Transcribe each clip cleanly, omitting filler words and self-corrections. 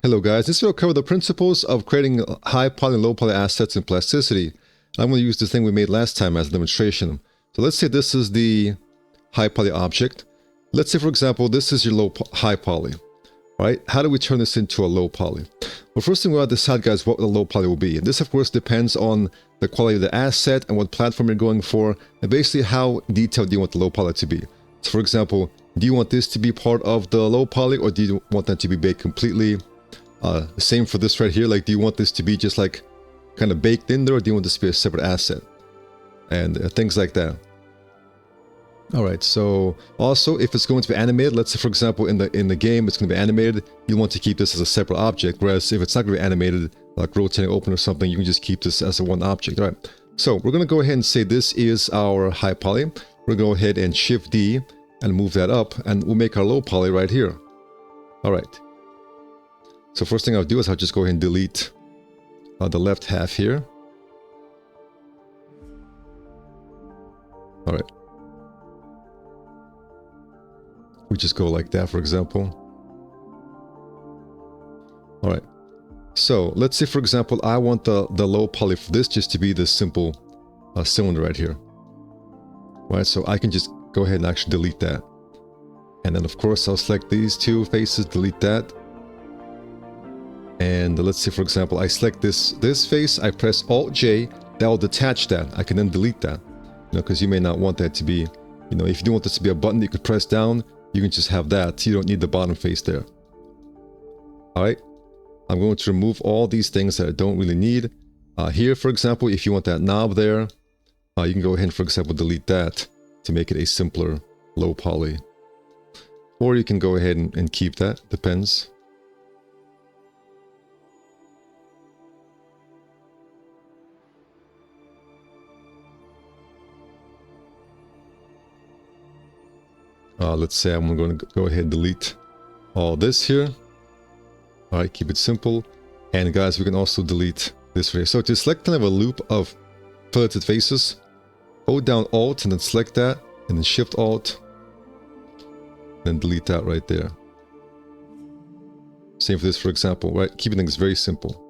Hello guys, this video will cover the principles of creating high poly and low poly assets in Plasticity. I'm going to use this thing we made last time as a demonstration. So let's say this is the high poly object. Let's say, for example, this is your high poly, right? How do we turn this into a low poly? Well, first thing we want to decide, guys, what the low poly will be. And this, of course, depends on the quality of the asset and what platform you're going for, and basically how detailed do you want the low poly to be. So, for example, do you want this to be part of the low poly, or do you want that to be baked completely? Same for this right here. Like, do you want this to be just like kind of baked in there, or do you want this to be a separate asset? And things like that. All right. So also, if it's going to be animated, let's say, for example, in the game, it's going to be animated. You want to keep this as a separate object. Whereas if it's not going to be animated, like rotating open or something, you can just keep this as a one object. All right. So we're going to go ahead and say this is our high poly. We're going to go ahead and Shift D and move that up, and we'll make our low poly right here. All right. So first thing I'll do is I'll just go ahead and delete the left half here. All right. We just go like that, for example. All right. So let's say, for example, I want the low poly for this just to be this simple cylinder right here. All right. So I can just go ahead and actually delete that. And then, of course, I'll select these two faces, delete that. And let's say, for example, I select this face, I press Alt-J, that will detach that. I can then delete that, because you may not want that to be, if you do want this to be a button that you could press down, you can just have that. You don't need the bottom face there. All right. I'm going to remove all these things that I don't really need. Here, for example, if you want that knob there, you can go ahead and, for example, delete that to make it a simpler low poly. Or you can go ahead and keep that, depends. Let's say I'm going to go ahead and delete all this here. All right, keep it simple. And guys, we can also delete this right here. So to select kind of a loop of pivoted faces, hold down Alt and then select that, and then Shift Alt, then delete that right there. Same for this, for example, right? Keeping things very simple.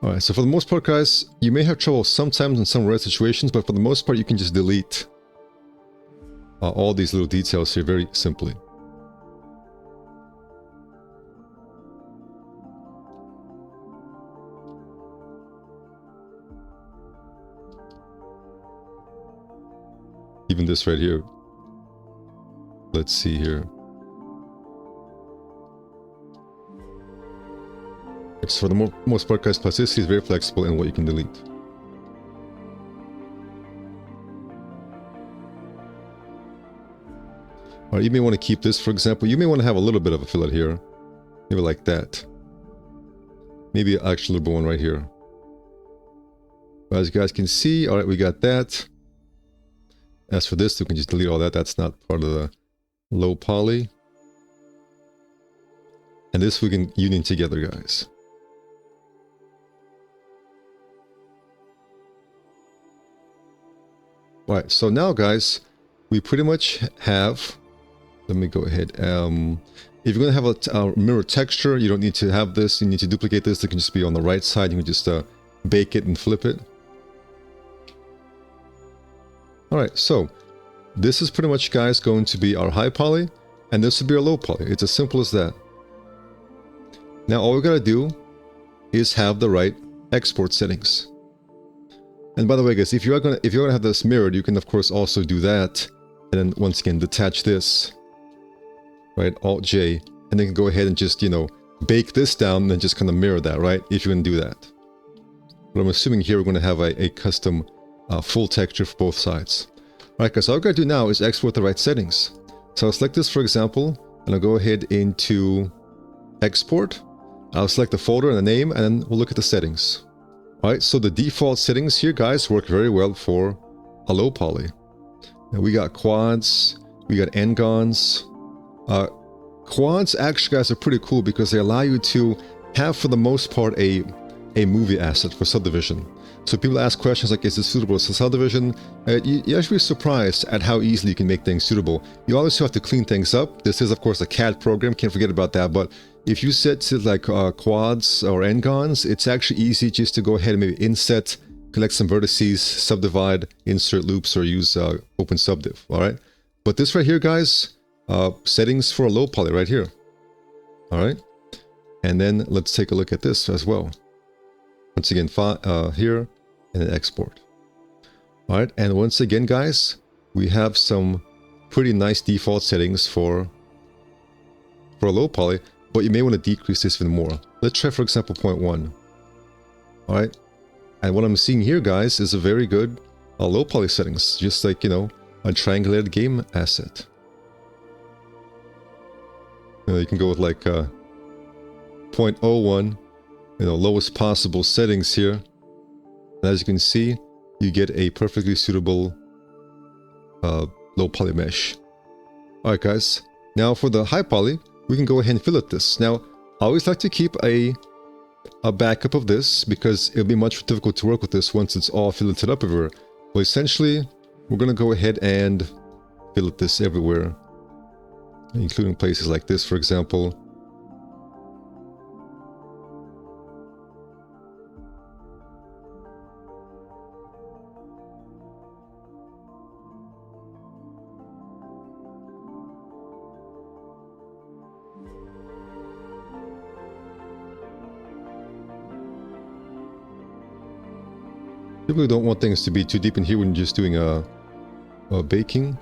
Alright, so for the most part, guys, you may have trouble sometimes in some rare situations, but for the most part, you can just delete all these little details here very simply. Even this right here. Let's see here. So for the most part, guys, Plasticity is very flexible in what you can delete. Alright, you may want to keep this, for example. You may want to have a little bit of a fillet here. Maybe like that. Maybe actually a little one right here. But as you guys can see, alright, we got that. As for this, we can just delete all that. That's not part of the low poly. And this we can union together, guys. Alright, so now, guys, we pretty much have, let me go ahead, if you're going to have a mirror texture, you don't need to have this, you need to duplicate this, it can just be on the right side, you can just bake it and flip it. Alright, so this is pretty much, guys, going to be our high poly, and this will be our low poly. It's as simple as that. Now all we gotta do is have the right export settings. And by the way, guys, if you're gonna have this mirrored, you can of course also do that, and then once again detach this, right? Alt J, and then go ahead and just bake this down and just kind of mirror that, right? If you can do that. But I'm assuming here we're going to have a custom full texture for both sides. All right, guys. So all I gotta do now is export the right settings. So I'll select this, for example, and I'll go ahead into export. I'll select the folder and the name, and then we'll look at the settings. Alright, so the default settings here, guys, work very well for a low poly. Now we got quads, we got n-gons. Quads actually, guys, are pretty cool because they allow you to have, for the most part, a movie asset for subdivision. So people ask questions like, is this suitable for subdivision? You actually be surprised at how easily you can make things suitable. You obviously have to clean things up. This is, of course, a CAD program. Can't forget about that. But if you set to like quads or n-gons, it's actually easy just to go ahead and maybe inset, collect some vertices, subdivide, insert loops, or use open subdiv. All right. But this right here, guys, settings for a low poly right here. All right. And then let's take a look at this as well. Once again, here, and then export. All right, and once again, guys, we have some pretty nice default settings for a low poly, but you may want to decrease this even more. Let's try, for example, 0.1. All right, and what I'm seeing here, guys, is a very good low poly settings, just like, you know, a triangulated game asset. You can go with like 0.01. You know, lowest possible settings here. And as you can see, you get a perfectly suitable low poly mesh. All right, guys. Now for the high poly, we can go ahead and fillet this. Now, I always like to keep a backup of this because it'll be much difficult to work with this once it's all filleted up everywhere. But essentially, we're going to go ahead and fillet this everywhere, including places like this, for example. Typically don't want things to be too deep in here when you're just doing a baking.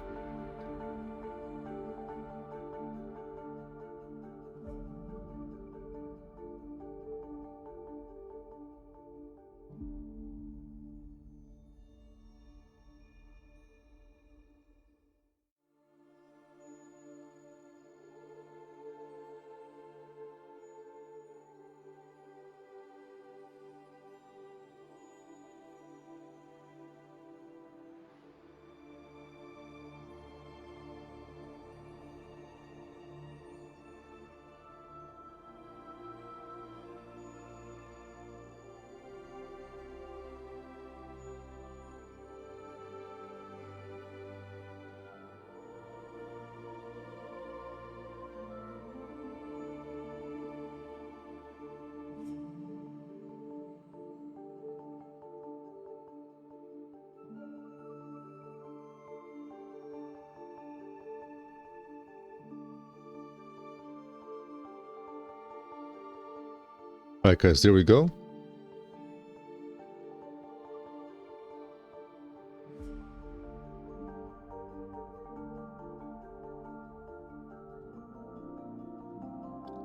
All right, guys, there we go.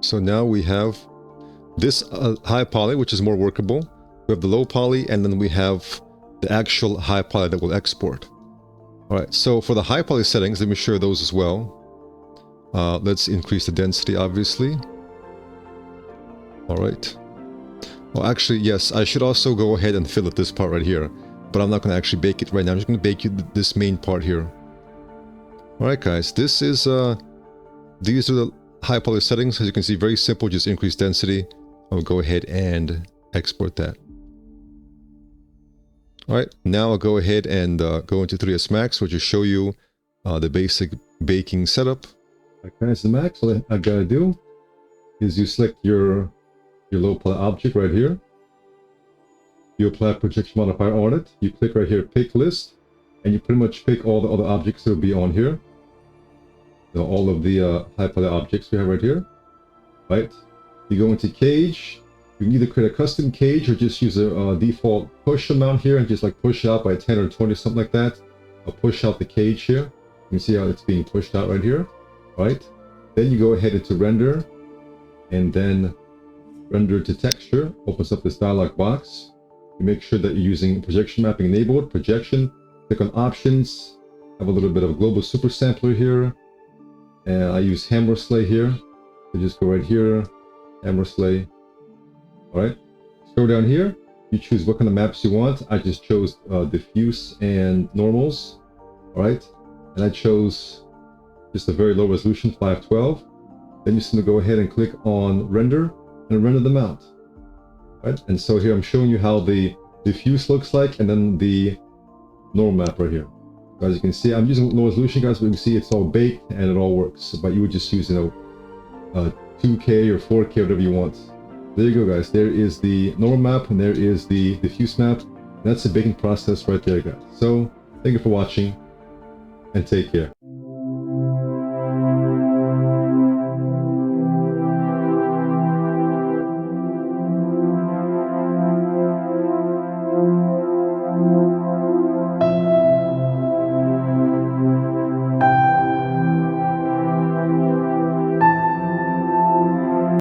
So now we have this high poly, which is more workable. We have the low poly, and then we have the actual high poly that will export. All right, so for the high poly settings, let me show those as well. Let's increase the density, obviously. All right. Well, actually, yes, I should also go ahead and fillet this part right here, but I'm not going to actually bake it right now. I'm just going to bake this main part here. All right, guys, this is these are the high poly settings. As you can see, very simple, just increase density. I'll go ahead and export that. All right, now I'll go ahead and go into 3ds Max, which will show you the basic baking setup. Okay, so Max, all I've got to do is you select your low poly object right here. You apply a projection modifier on it. You click right here, pick list, and you pretty much pick all the other objects that will be on here. So all of the high poly objects we have right here. Right? You go into cage. You can either create a custom cage or just use a default push amount here and just like push out by 10 or 20, something like that. I'll push out the cage here. You can see how it's being pushed out right here. Right? Then you go ahead into render, and then render to texture opens up this dialog box. You make sure that you're using projection mapping enabled. Projection, click on options, have a little bit of a global super sampler here, and I use Hammersley here. So just go right here, Hammersley. All right, scroll down here, you choose what kind of maps you want. I just chose diffuse and normals. All right, and I chose just a very low resolution, 512. Then you're just going to go ahead and click on render and render them out. Right? And so here I'm showing you how the diffuse looks like, and then the normal map right here. As you can see, I'm using low resolution, guys, but you can see it's all baked and it all works. But you would just use, 2K or 4K, whatever you want. There you go, guys. There is the normal map, and there is the diffuse map. And that's the baking process right there, guys. So, thank you for watching, and take care.